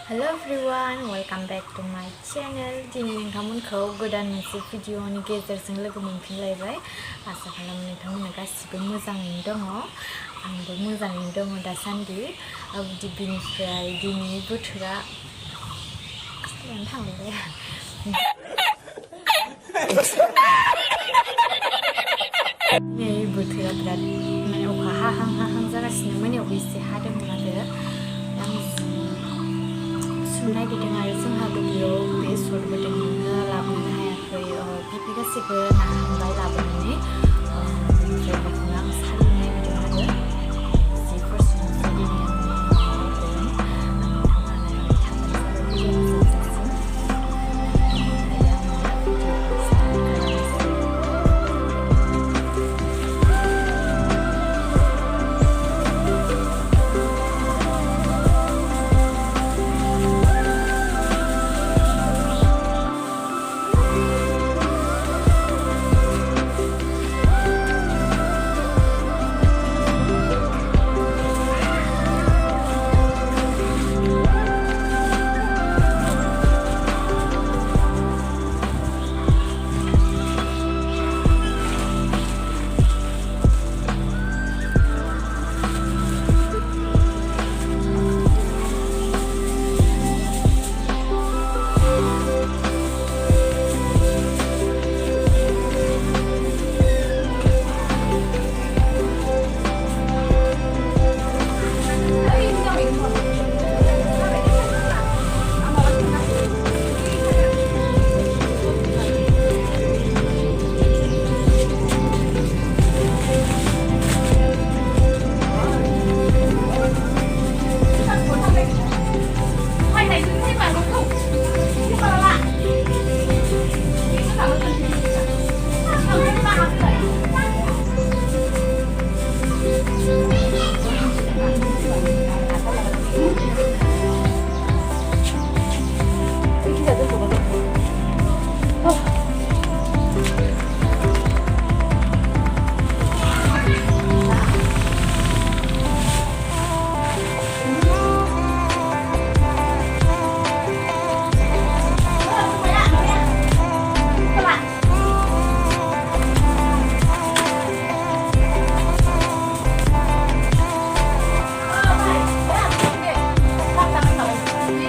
Hello everyone, welcome back to my channel. दिनै नोंथांमोनखौ गोदान मोनसे भिडिअनि गेजेरजों लोगो मोनफिनलायबाय। आसा खालामो नोंथांमोना गासिबो मोजाङैनो दङ। आंबो मोजाङैनो दङ दासान्दि। बिनिफ्राय दिनै बोथोरा थांबाय। नै बोथोरा बिराद माने अखा हाहां जागासिनो। मोनायावबो एसे हादोंमोन आरो आं नागिरदों आरो जोंहा दुब्लियाव बेसरबो दोङो लाबोनो हायाखै। बिबि गासैबो नाखांबाय लाबोनानै ओमफ्राय बेखौनो आं सालिनो नागिरदों आरो जिफोर सुनोसै दिनै आं मावदों।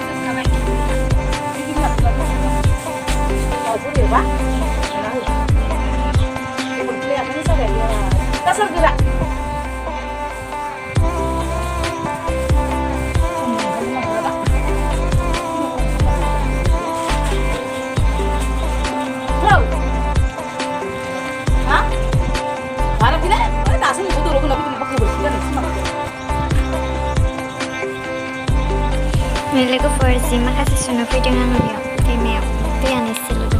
नोंथांमोना थांबाय जाबाय भिडिअ जोबजासिम। लोगोफोर जि माखासे सुनो फैदों आङो बेयाव दैमायाव दैयानो एसेल' दं।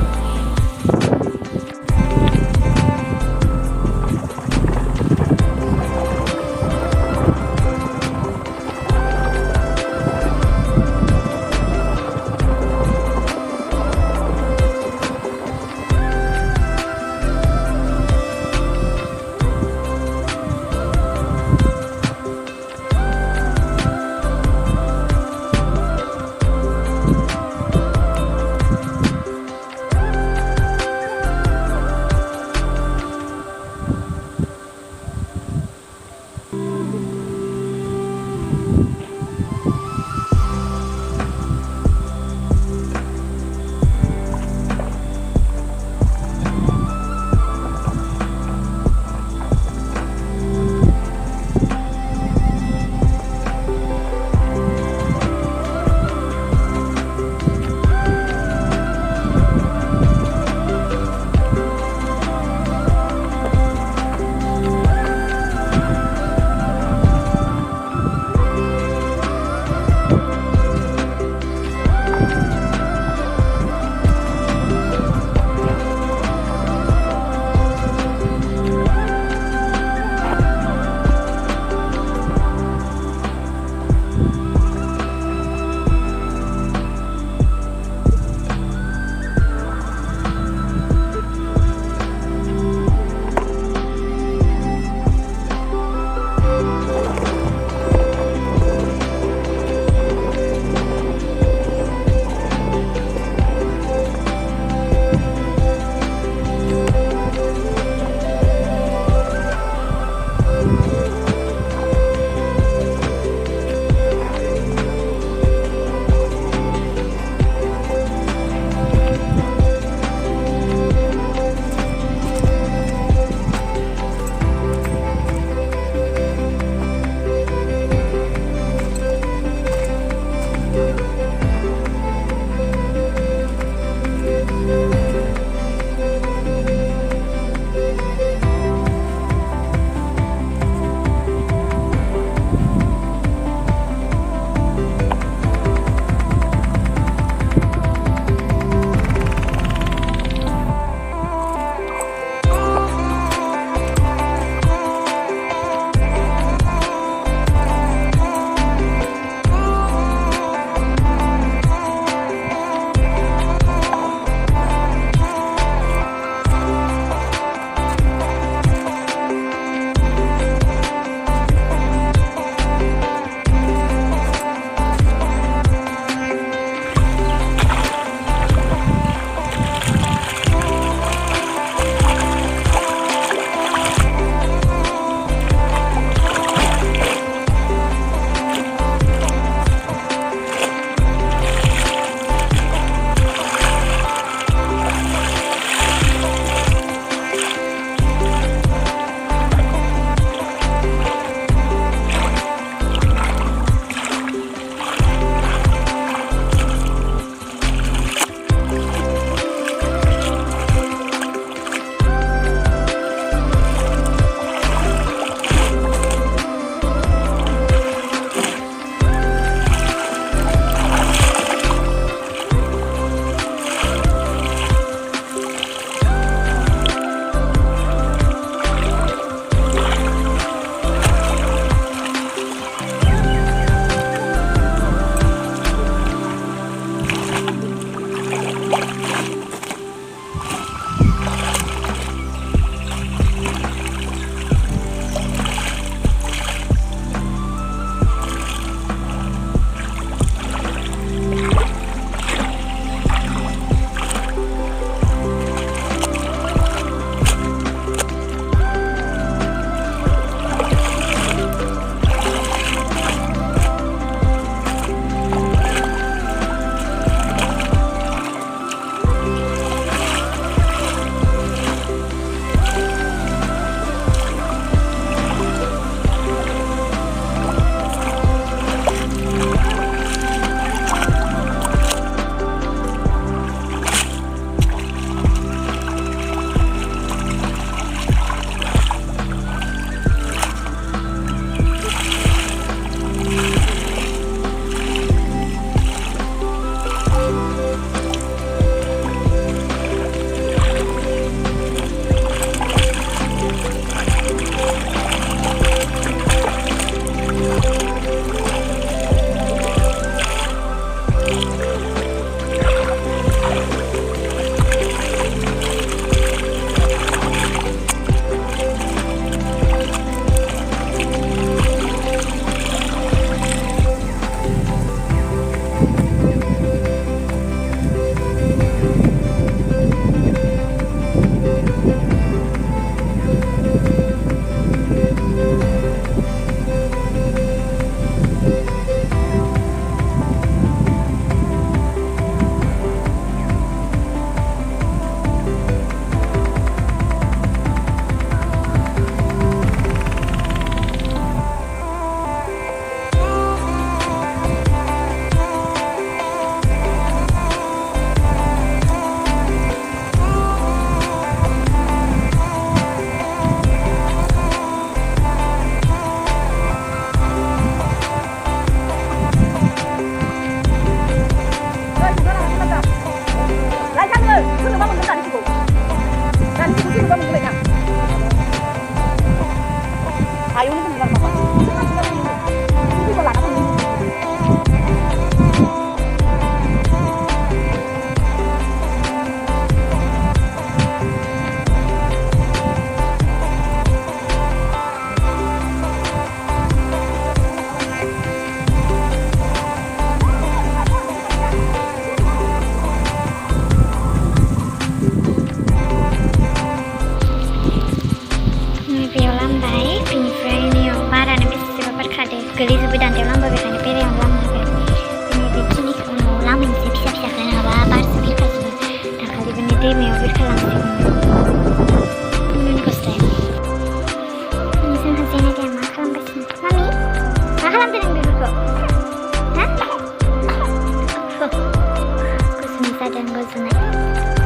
dan guजुनाय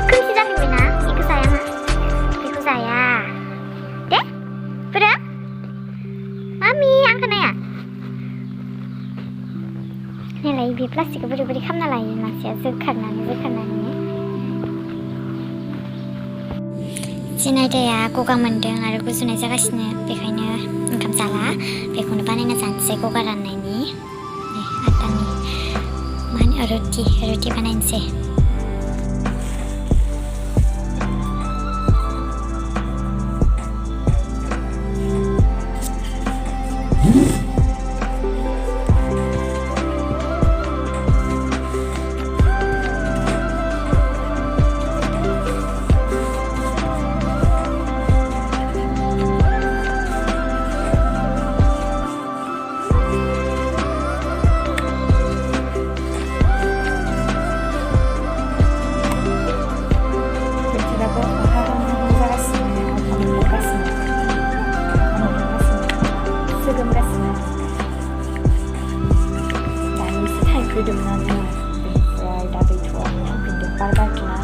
खोमसि जाफिनबायना बेखौ जायाना बेखौ जाया दे बोरो मामि आं खोनाया नायलाय बे प्लास्टिकखौ बोरै बोरै खालामना लायो मानसिया जोखारनानै जिनायदाया गगा मोन्दों आरो गुजुनाय जागासिनो बेखायनो ओंखाम जाला बेखौनो बानायना जानोसै गगा राननायनि आटानि मा होनो रुटि बानायनोसै Kedengarannya beनिफ्राय दा गैथ'आ थांफिनदों बारबारखिना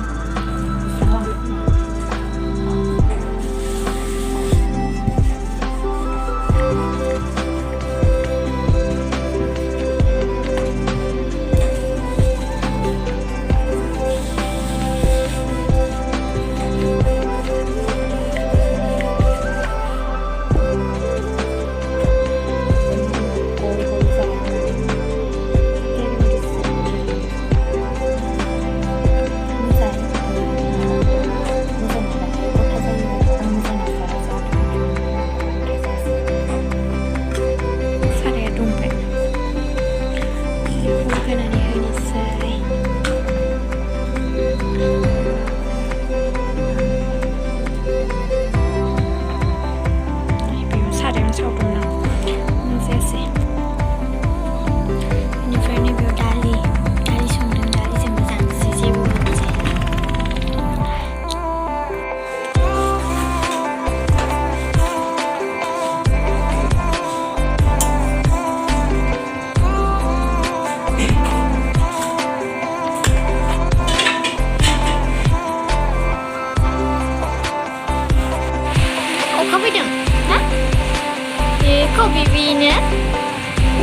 Kok bibinya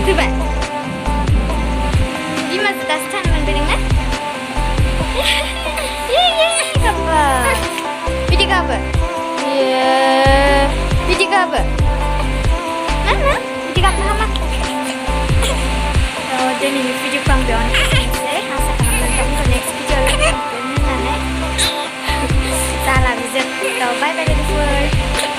coba Dimas dastan mendengar apa video apa video apa mana video apa sama dan ini video panggilan saya rasa next video salah bisa bye bye